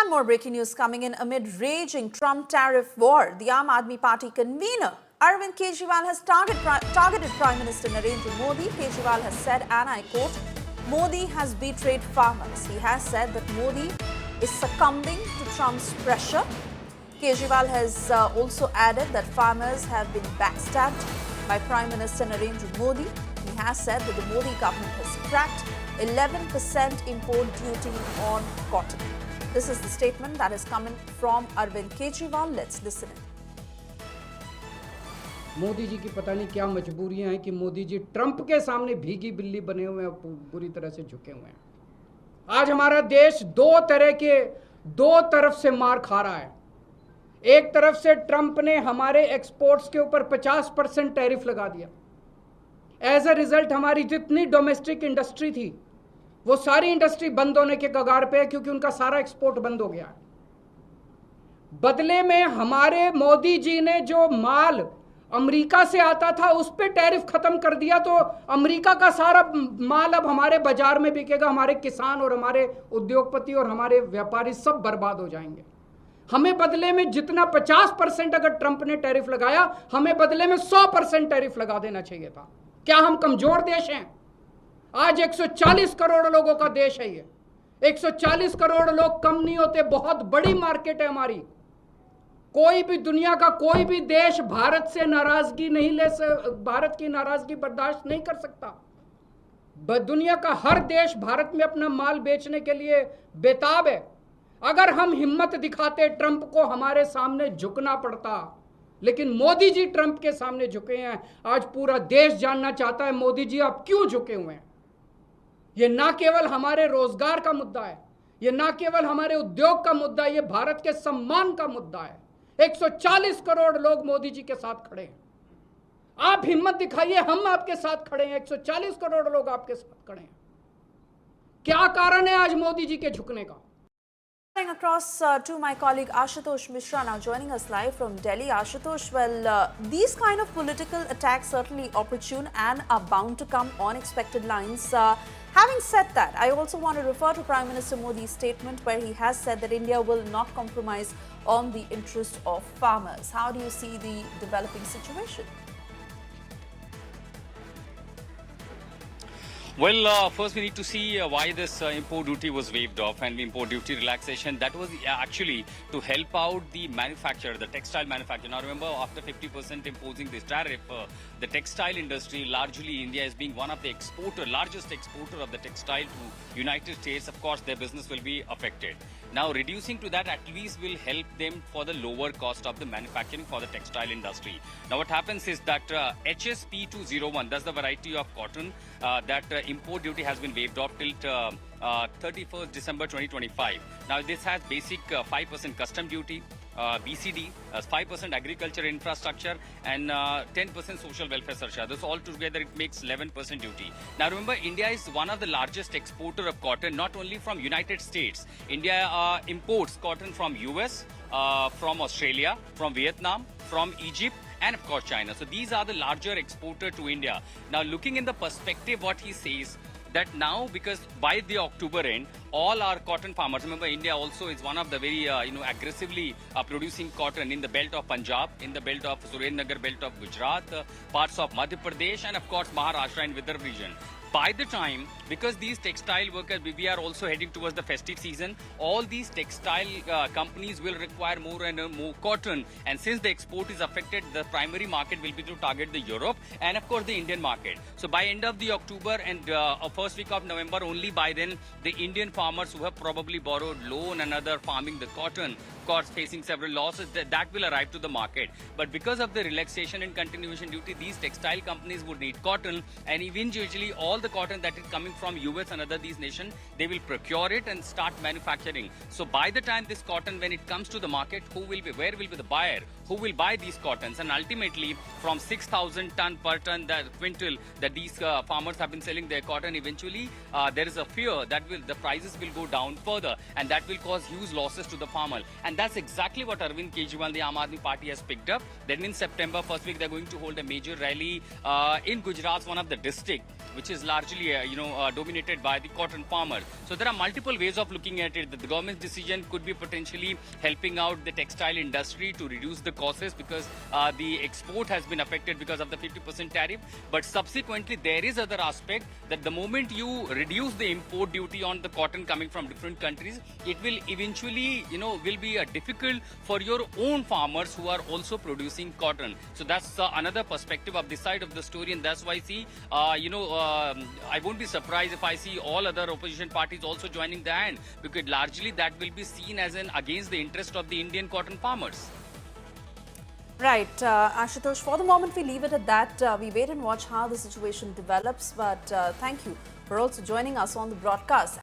And more breaking news coming in amid raging Trump tariff war. The Aam Aadmi Party convener Arvind Kejriwal has targeted Prime Minister Narendra Modi. Kejriwal has said, and I quote, Modi has betrayed farmers. He has said that Modi is succumbing to Trump's pressure. Kejriwal has also added that farmers have been backstabbed by Prime Minister Narendra Modi. He has said that the Modi government has cracked 11% import duty on cotton. This is the statement that is coming from Arvind Kejriwal. Let's listen in. Modi ji की पता नहीं क्या मजबूरियां हैं कि Modi ji Trump के सामने भीगी बिल्ली बने हुए हैं, पूरी तरह से झुके हुए हैं। आज हमारा देश दो तरफ से मार खा रहा है। एक तरफ से ट्रंप ने हमारे एक्सपोर्ट्स के ऊपर 50% टैरिफ लगा दिया। एज अ रिजल्ट हमारी जितनी डोमेस्टिक इंडस्ट्री थी वो सारी इंडस्ट्री बंद होने के कगार पे है, क्योंकि उनका सारा एक्सपोर्ट बंद हो गया है। बदले में हमारे मोदी जी ने जो माल अमेरिका से आता था उस पे टैरिफ खत्म कर दिया, तो अमेरिका का सारा माल अब हमारे बाजार में बिकेगा। हमारे किसान और हमारे उद्योगपति और हमारे व्यापारी सब बर्बाद हो जाएंगे। हमें बदले में जितना 50% अगर ट्रंप ने टैरिफ लगाया, हमें बदले में 100% टैरिफ लगा देना चाहिए था। क्या हम कमजोर देश हैं? आज 140 करोड़ लोगों का देश है ये। 140 करोड़ लोग कम नहीं होते, बहुत बड़ी मार्केट है हमारी। कोई भी दुनिया का कोई भी देश भारत से नाराजगी भारत की नाराजगी बर्दाश्त नहीं कर सकता। दुनिया का हर देश भारत में अपना माल बेचने के लिए बेताब है। अगर हम हिम्मत दिखाते, ट्रंप को हमारे सामने झुकना पड़ता, लेकिन मोदी जी ट्रंप के सामने झुके हैं। आज पूरा देश जानना चाहता है मोदी जी आप क्यों झुके हुए हैं। ये ना केवल हमारे रोजगार का मुद्दा है, ये ना केवल हमारे उद्योग का मुद्दा है, ये भारत के सम्मान का मुद्दा है। 140 करोड़ लोग मोदी जी के साथ खड़े हैं। आप हिम्मत दिखाइए, हम आपके साथ खड़े हैं। 140 करोड़ लोग आपके साथ खड़े हैं। क्या कारण है आज मोदी जी के झुकने का? Across to my colleague Ashutosh Mishra, now joining us live from Delhi. Ashutosh, well, these kind of political attacks certainly opportune and are bound to come on expected lines. Having said that, I also want to refer to Prime Minister Modi's statement where he has said that India will not compromise on the interest of farmers. How do you see the developing situation? Well, first we need to see why this import duty was waived off, and the import duty relaxation, that was actually to help out the manufacturer, the textile manufacturer. Now remember, after 50% imposing this tariff, the textile industry, largely India is being one of the largest exporter of the textile to United States. Of course, their business will be affected. Now reducing to that at least will help them for the lower cost of the manufacturing for the textile industry. Now what happens is that HSP201, that's the variety of cotton, that import duty has been waived off till 31st December 2025. Now this has basic 5% custom duty, BCD, 5% agriculture infrastructure, and 10% social welfare surcharge. This all together it makes 11% duty. Now remember, India is one of the largest exporter of cotton, not only from United States. India imports cotton from US, from Australia, from Vietnam, from Egypt, and of course China. So these are the larger exporter to India. Now looking in the perspective, what he says, that now because by the October end, all our cotton farmers, remember India also is one of the very aggressively producing cotton in the belt of Punjab, in the belt of Surendranagar belt of Gujarat, parts of Madhya Pradesh, and of course Maharashtra and Vidarbha region. By the time, because these textile workers, we are also heading towards the festive season, all these textile companies will require more and more cotton. And since the export is affected, the primary market will be to target the Europe and of course the Indian market. So by end of the October and first week of November, only by then, the Indian farmers who have probably borrowed loan and other farming the cotton, of course facing several losses, that will arrive to the market. But because of the relaxation and continuation duty, these textile companies would need cotton, and eventually all the cotton that is coming from US and other these nations, they will procure it and start manufacturing. So by the time this cotton, when it comes to the market, where will be the buyer? Who will buy these cottons? And ultimately, from 6,000 ton per ton, that quintal that these farmers have been selling their cotton, eventually there is a fear that the prices will go down further, and that will cause huge losses to the farmer. And that's exactly what Arvind Kejriwal, the Aam Aadmi Party, has picked up. Then in September, first week, they're going to hold a major rally in Gujarat, one of the districts. which is largely, dominated by the cotton farmer. So there are multiple ways of looking at it. The government's decision could be potentially helping out the textile industry to reduce the costs because the export has been affected because of the 50% tariff. But subsequently, there is other aspect that the moment you reduce the import duty on the cotton coming from different countries, it will eventually, will be difficult for your own farmers who are also producing cotton. So that's another perspective of this side of the story, and that's why I see, I won't be surprised if I see all other opposition parties also joining the hand, because largely that will be seen as an against the interest of the Indian cotton farmers. Right, Ashutosh, for the moment we leave it at that. We wait and watch how the situation develops, but thank you for also joining us on the broadcast.